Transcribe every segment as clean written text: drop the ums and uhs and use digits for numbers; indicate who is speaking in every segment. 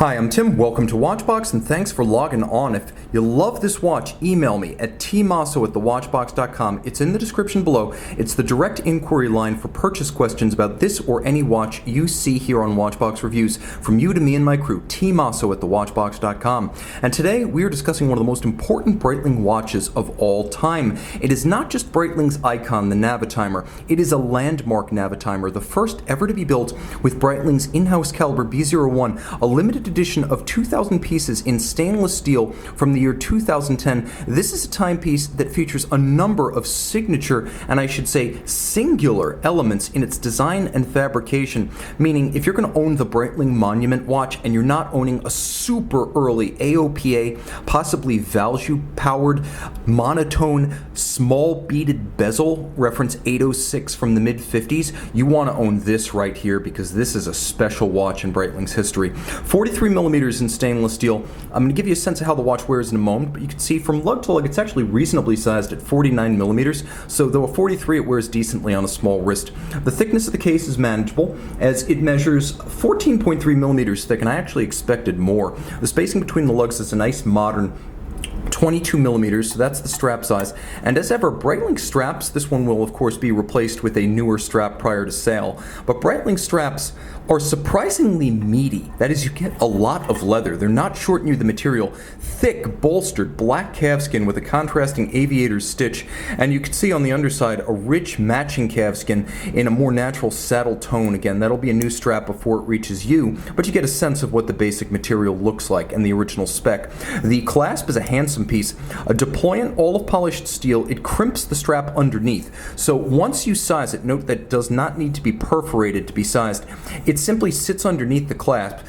Speaker 1: Hi, I'm Tim. Welcome to Watchbox, and thanks for logging on. If you love this watch, email me at tmosso@thewatchbox.com. It's in the description below. It's the direct inquiry line for purchase questions about this or any watch you see here on Watchbox Reviews. From you to me and my crew, tmosso@thewatchbox.com. And today we are discussing one of the most important Breitling watches of all time. It is not just Breitling's icon, the Navitimer. It is a landmark Navitimer, the first ever to be built with Breitling's in-house caliber B01, a limited edition of 2,000 pieces in stainless steel from the year 2010. This is a timepiece that features a number of signature, and I should say singular, elements in its design and fabrication, meaning if you're going to own the Breitling Monument watch and you're not owning a super early AOPA, possibly Valjoux-powered, monotone, small beaded bezel, reference 806 from the mid-50s, you want to own this right here because this is a special watch in Breitling's history. 43 millimeters in stainless steel. I'm going to give you a sense of how the watch wears in a moment, but you can see from lug to lug it's actually reasonably sized at 49 millimeters, so though a 43 it wears decently on a small wrist. The thickness of the case is manageable as it measures 14.3 millimeters thick, and I actually expected more. The spacing between the lugs is a nice modern 22 millimeters, so that's the strap size. And as ever, Breitling straps, this one will of course be replaced with a newer strap prior to sale, but Breitling straps are surprisingly meaty. That is, you get a lot of leather. They're not shorting you the material. Thick, bolstered, black calfskin with a contrasting aviator's stitch, and you can see on the underside a rich matching calfskin in a more natural saddle tone. Again, that'll be a new strap before it reaches you, but you get a sense of what the basic material looks like and the original spec. The clasp is a handsome piece. A deployant olive polished steel, it crimps the strap underneath. So once you size it, note that it does not need to be perforated to be sized. It simply sits underneath the clasp,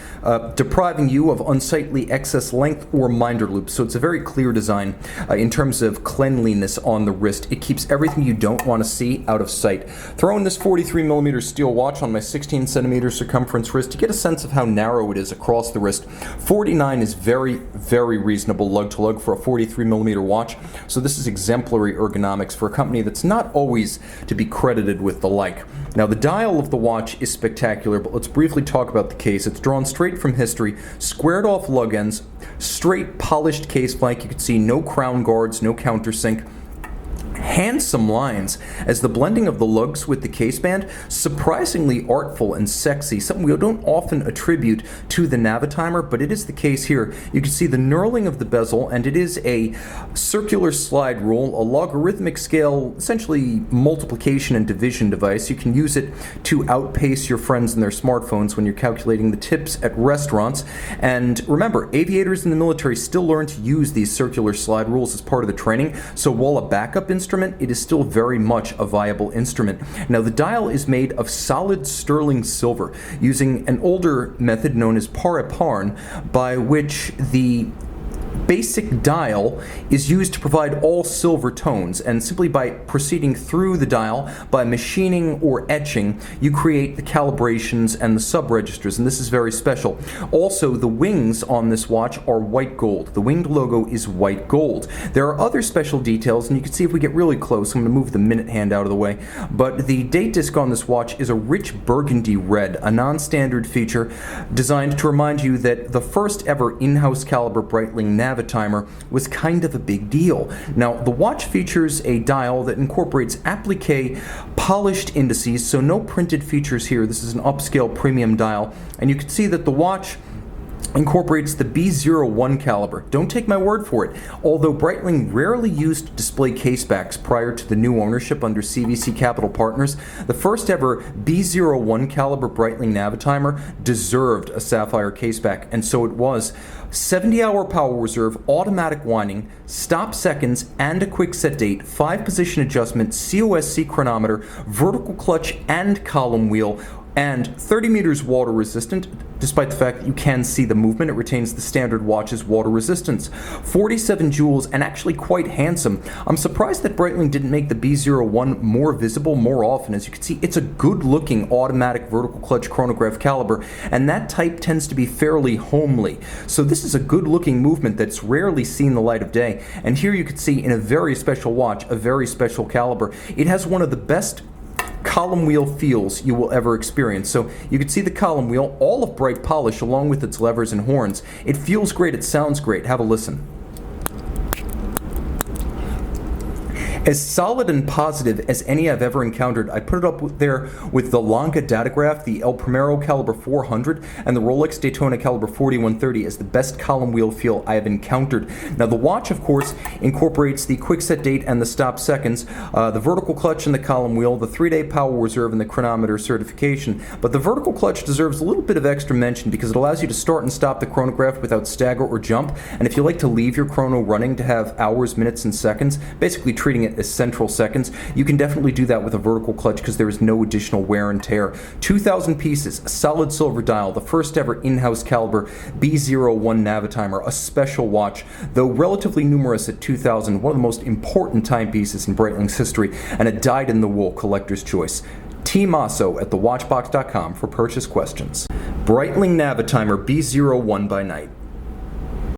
Speaker 1: depriving you of unsightly excess length or minder loops. So it's a very clear design in terms of cleanliness on the wrist. It keeps everything you don't want to see out of sight. Throwing this 43 millimeter steel watch on my 16 centimeter circumference wrist to get a sense of how narrow it is across the wrist. 49 is very, very reasonable lug to lug for a 43 millimeter watch. So this is exemplary ergonomics for a company that's not always to be credited with the like. Now the dial of the watch is spectacular, but let's briefly talk about the case. It's drawn straight from history, squared off lug ends, straight polished case flank. You can see no crown guards, no countersink. Handsome lines as the blending of the lugs with the caseband, surprisingly artful and sexy, something we don't often attribute to the Navitimer, but it is the case here. You can see the knurling of the bezel, and it is a circular slide rule, a logarithmic scale, essentially multiplication and division device. You can use it to outpace your friends in their smartphones when you're calculating the tips at restaurants. And remember, aviators in the military still learn to use these circular slide rules as part of the training, so while a backup instrument, it is still very much a viable instrument. Now the dial is made of solid sterling silver using an older method known as par épargne, by which the basic dial is used to provide all silver tones, and simply by proceeding through the dial by machining or etching, you create the calibrations and the sub-registers, and this is very special. Also, the wings on this watch are white gold. The winged logo is white gold. There are other special details, and you can see if we get really close, I'm going to move the minute hand out of the way, but the date disc on this watch is a rich burgundy red, a non-standard feature designed to remind you that the first ever in-house caliber Breitling Navitimer was kind of a big deal. Now, the watch features a dial that incorporates applique polished indices, so no printed features here. This is an upscale premium dial, and you can see that the watch incorporates the B01 caliber. Don't take my word for it. Although Breitling rarely used display casebacks prior to the new ownership under CVC Capital Partners, the first ever B01 caliber Breitling Navitimer deserved a sapphire caseback, and so it was. 70-hour power reserve, automatic winding, stop seconds, and a quick set date, 5-position adjustment, COSC chronometer, vertical clutch and column wheel, and 30 meters water resistant. Despite the fact that you can see the movement, it retains the standard watch's water resistance. 47 joules, and actually quite handsome. I'm surprised that Breitling didn't make the B01 more visible more often. As you can see, it's a good-looking automatic vertical clutch chronograph caliber, and that type tends to be fairly homely. So this is a good-looking movement that's rarely seen the light of day. And here you can see in a very special watch, a very special caliber. It has one of the best column wheel feels you will ever experience. So you can see the column wheel, all of bright polish along with its levers and horns. It feels great, it sounds great. Have a listen. As solid and positive as any I've ever encountered. I put it up there with the Lange Datograph, the El Primero Caliber 400, and the Rolex Daytona Caliber 4130 as the best column wheel feel I have encountered. Now the watch, of course, incorporates the quick set date and the stop seconds, the vertical clutch and the column wheel, the 3-day power reserve, and the chronometer certification. But the vertical clutch deserves a little bit of extra mention because it allows you to start and stop the chronograph without stagger or jump. And if you like to leave your chrono running to have hours, minutes, and seconds, basically treating it as central seconds, you can definitely do that with a vertical clutch because there is no additional wear and tear. 2,000 pieces, a solid silver dial, the first ever in-house caliber B01 Navitimer, a special watch, though relatively numerous at 2,000, one of the most important timepieces in Breitling's history, and a dyed-in-the-wool collector's choice. Tim Mosso at thewatchbox.com for purchase questions. Breitling Navitimer B01 by night.